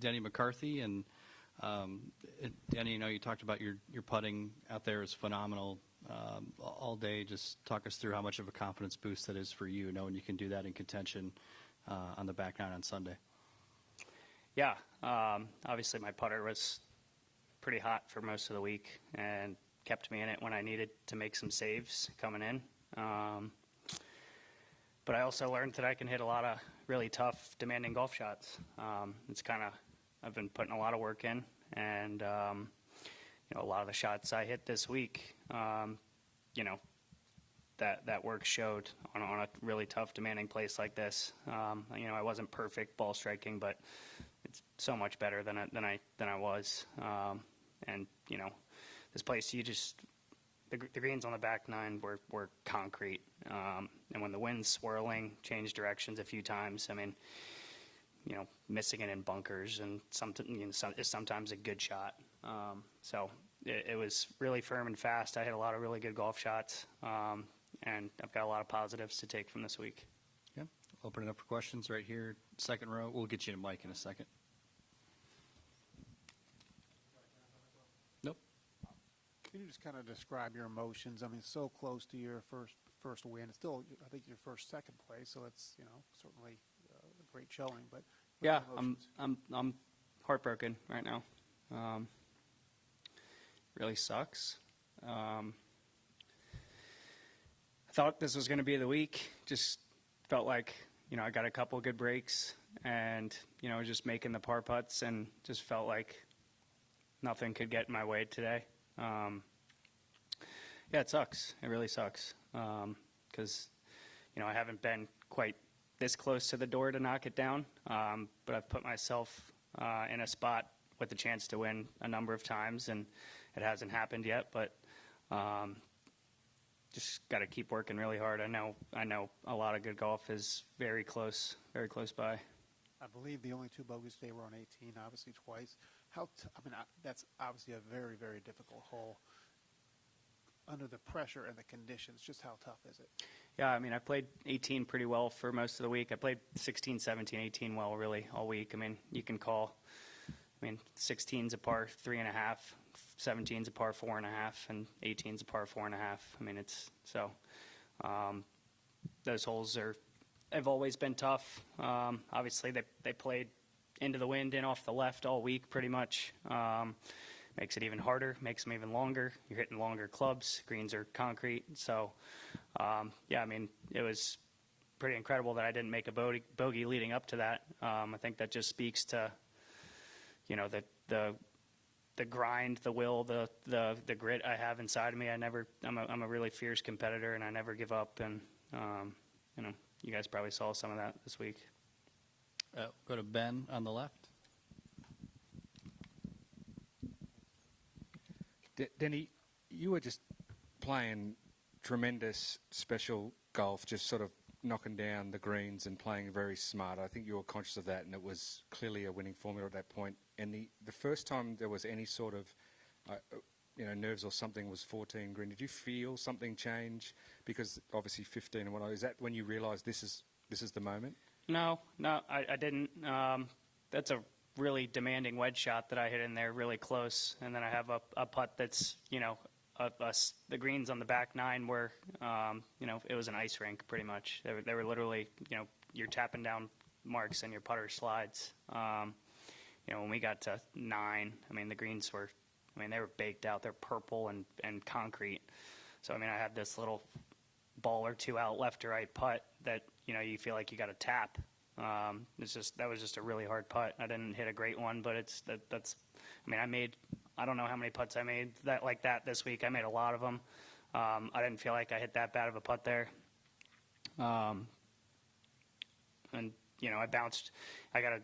Denny McCarthy. And Denny, you talked about your putting out there is phenomenal all day. Just talk us through how much of a confidence boost that is for you, knowing you can do that in contention on the back nine on Sunday. Yeah, obviously my putter was pretty hot for most of the week and kept me in it when I needed to make some saves coming in. But I also learned that I can hit a lot of really tough, demanding golf shots. I've been putting a lot of work in, and a lot of the shots I hit this week, that work showed on a really tough, demanding place like this. I wasn't perfect ball striking, but it's so much better than I was. This place, the greens on the back nine were concrete, and when the wind's swirling, changed directions a few times. I mean, missing it in bunkers and is sometimes a good shot. So it was really firm and fast. I hit a lot of really good golf shots, and I've got a lot of positives to take from this week. Yeah, open it up for questions right here, second row. We'll get you a mic in a second. Nope. Can you just kind of describe your emotions? I mean, so close to your first win. It's still, I think, your second place, so it's certainly a great showing. But yeah, I'm heartbroken right now. Really sucks. I thought this was going to be the week. Just felt like I got a couple of good breaks, and just making the par putts, and just felt like nothing could get in my way today. Yeah, it sucks. It really sucks. Because, I haven't been quite this close to the door to knock it down. But I've put myself in a spot with a chance to win a number of times, and it hasn't happened yet. But just got to keep working really hard. I know a lot of good golf is very close by. I believe the only two bogeys today were on 18, obviously twice. That's obviously a very, very difficult hole. Under the pressure and the conditions, just how tough is it? Yeah, I played 18 pretty well for most of the week. I played 16, 17, 18 well really all week. You can call, 16's a par 3.5, 17's a par 4.5, and 18's a par 4.5. Those holes have always been tough. Obviously, they played into the wind and off the left all week pretty much. Makes it even harder, makes them even longer. You're hitting longer clubs. Greens are concrete. So, it was pretty incredible that I didn't make a bogey leading up to that. I think that just speaks to, the grind, the will, the grit I have inside of me. I'm a really fierce competitor, and I never give up. And you guys probably saw some of that this week. Go to Ben on the left. Denny, you were just playing tremendous special golf, just sort of knocking down the greens and playing very smart. I think you were conscious of that, and it was clearly a winning formula at that point. And the first time there was any sort of nerves or something was 14 green. Did you feel something change? Because obviously 15 and whatnot. Is that when you realised this is the moment? No, I didn't. That's a really demanding wedge shot that I hit in there really close, and then I have a putt that's the greens on the back nine were it was an ice rink pretty much. They were literally you're tapping down marks and your putter slides. When we got to 9, the greens were they were baked out. They're purple and concrete. So I had this little ball or two out left to right putt that you feel like you got to tap. That was just a really hard putt. I didn't hit a great one, but I don't know how many putts I made like that this week. I made a lot of them. I didn't feel like I hit that bad of a putt there. I bounced. I got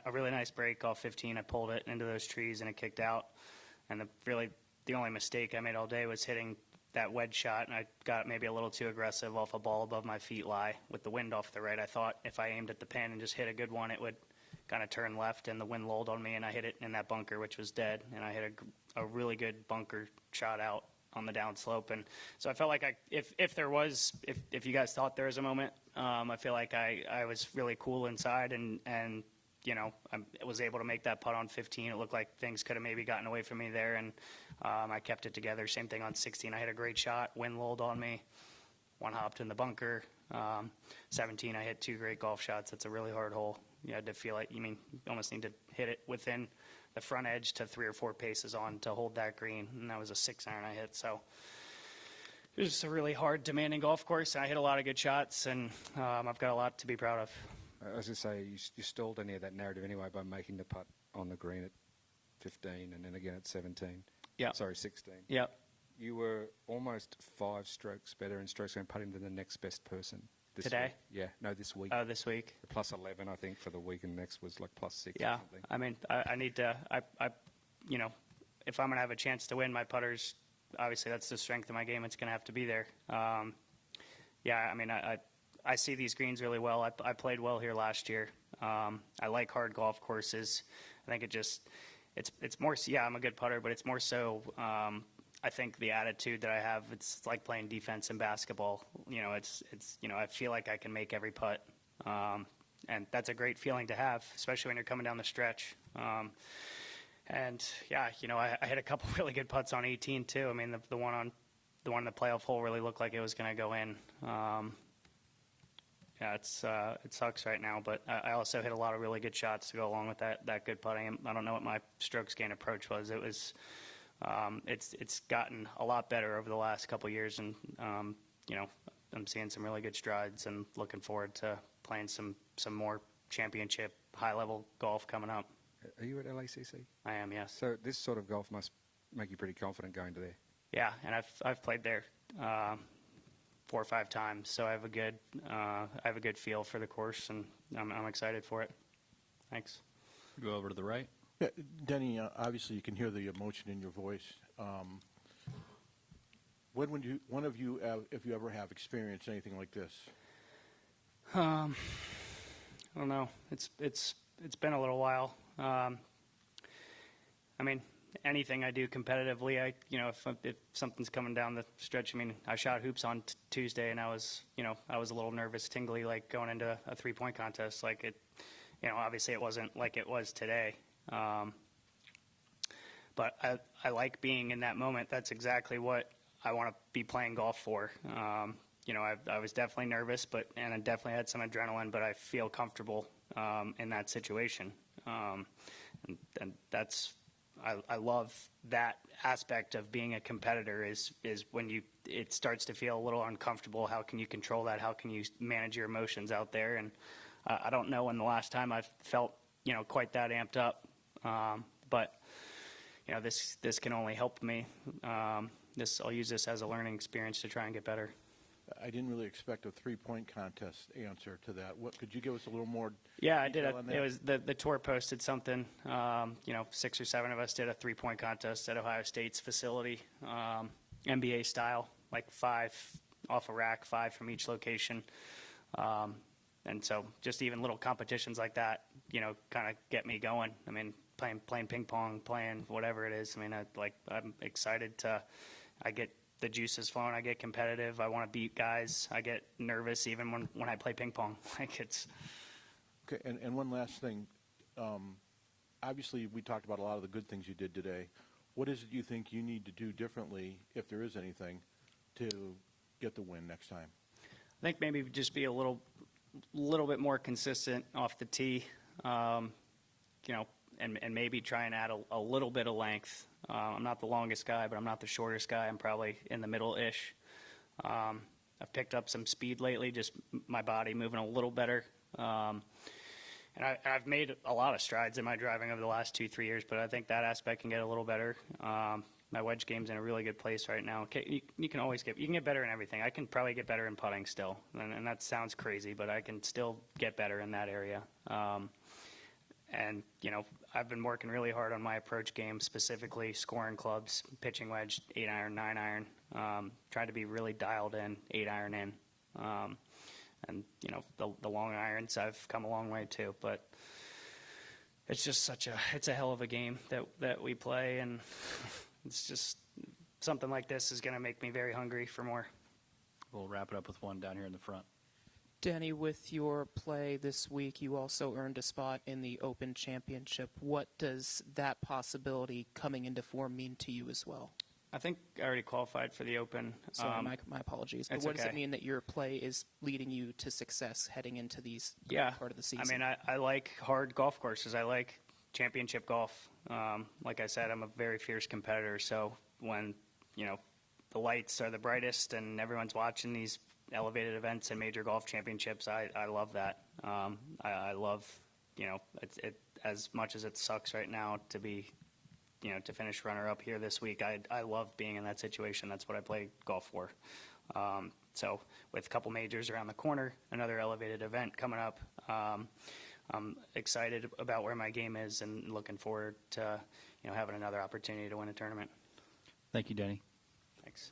a really nice break off 15. I pulled it into those trees and it kicked out. And the only mistake I made all day was hitting that wedge shot, and I got maybe a little too aggressive off a ball above my feet lie with the wind off the right. I thought if I aimed at the pin and just hit a good one, it would kind of turn left, and the wind lulled on me, and I hit it in that bunker, which was dead, and I hit a really good bunker shot out on the downslope. And so I felt like if you guys thought there was a moment, I feel like I was really cool inside and I was able to make that putt on 15. It looked like things could have maybe gotten away from me there, and I kept it together. Same thing on 16. I hit a great shot. Wind lulled on me. One hopped in the bunker. 17, I hit 2 great golf shots. It's a really hard hole. You had to feel like, you almost need to hit it within the front edge to 3 or 4 paces on to hold that green, and that was a 6-iron I hit. So it was just a really hard, demanding golf course. I hit a lot of good shots, and I've got a lot to be proud of. I was going to say, you stalled any of that narrative anyway by making the putt on the green at 15 and then again at 17. Yeah. Sorry, 16. Yep. You were almost 5 strokes better in strokes gained putting than the next best person. Today? Week. Yeah, no, this week. Oh, this week. Plus 11, I think, for the week, and next was like plus 6 Yeah. or something. I need to, if I'm going to have a chance to win, my putters, obviously that's the strength of my game. It's going to have to be there. I see these greens really well. I played well here last year. I like hard golf courses. I think it's more, I'm a good putter, but it's more so, I think the attitude that I have, it's like playing defense in basketball. I feel like I can make every putt. And that's a great feeling to have, especially when you're coming down the stretch. I hit a couple really good putts on 18 too. The one in the playoff hole really looked like it was going to go in. It sucks right now, but I also hit a lot of really good shots to go along with that good putting. I don't know what my strokes gain approach was. It was, it's gotten a lot better over the last couple of years, and I'm seeing some really good strides, and looking forward to playing some more championship high level golf coming up. Are you at LACC? I am, yes. So this sort of golf must make you pretty confident going to there. Yeah, and I've played there 4 or 5 times, so I have a good feel for the course, and I'm excited for it. Thanks. Go over to the right. Yeah, Denny, obviously you can hear the emotion in your voice. When would if you ever have experienced anything like this? I don't know. It's been a little while. Anything I do competitively, if something's coming down the stretch, I shot hoops on Tuesday, and I was a little nervous, tingly, like going into a 3-point contest. Like obviously it wasn't like it was today. But I like being in that moment. That's exactly what I want to be playing golf for. I was definitely nervous, and I definitely had some adrenaline, but I feel comfortable in that situation. And that's, I love that aspect of being a competitor is when it starts to feel a little uncomfortable. How can you control that? How can you manage your emotions out there? And I don't know when the last time I've felt, quite that amped up. But this can only help me. I'll use this as a learning experience to try and get better. I didn't really expect a 3-point contest answer to that. What could you give us a little more? Yeah, I did. detail on that? It was the tour posted something. 6 or 7 of us did a 3-point contest at Ohio State's facility, NBA style, like 5 off a rack, 5 from each location. And so just even little competitions like that, kind of get me going. Playing ping pong, playing whatever it is. I'm excited I get the juices flowing. I get competitive. I want to beat guys. I get nervous even when I play ping pong. Okay, and one last thing. Obviously, we talked about a lot of the good things you did today. What is it you think you need to do differently, if there is anything, to get the win next time? I think maybe just be a little bit more consistent off the tee, and maybe try and add a little bit of length. I'm not the longest guy, but I'm not the shortest guy. I'm probably in the middle-ish. I've picked up some speed lately, just my body moving a little better. And I've made a lot of strides in my driving over the last 2-3 years, but I think that aspect can get a little better. My wedge game's in a really good place right now. You can always you can get better in everything. I can probably get better in putting still, and that sounds crazy, but I can still get better in that area. And, I've been working really hard on my approach game, specifically scoring clubs, pitching wedge, 8-iron, 9-iron, trying to be really dialed in, 8-iron in. And, the long irons, I've come a long way too. But it's just it's a hell of a game that we play. And it's just something like this is going to make me very hungry for more. We'll wrap it up with one down here in the front. Denny, with your play this week, you also earned a spot in the Open Championship. What does that possibility coming into form mean to you as well? I think I already qualified for the Open. Sorry, my apologies. But it's what does it okay. mean that your play is leading you to success heading into these part of the season? I mean, I like hard golf courses. I like championship golf. Like I said, I'm a very fierce competitor. So when, the lights are the brightest and everyone's watching these elevated events and major golf championships, I love that. I love, it as much as it sucks right now to be, to finish runner-up here this week. I love being in that situation. That's what I play golf for. So with a couple majors around the corner, another elevated event coming up, I'm excited about where my game is and looking forward to, having another opportunity to win a tournament. Thank you, Denny. Thanks.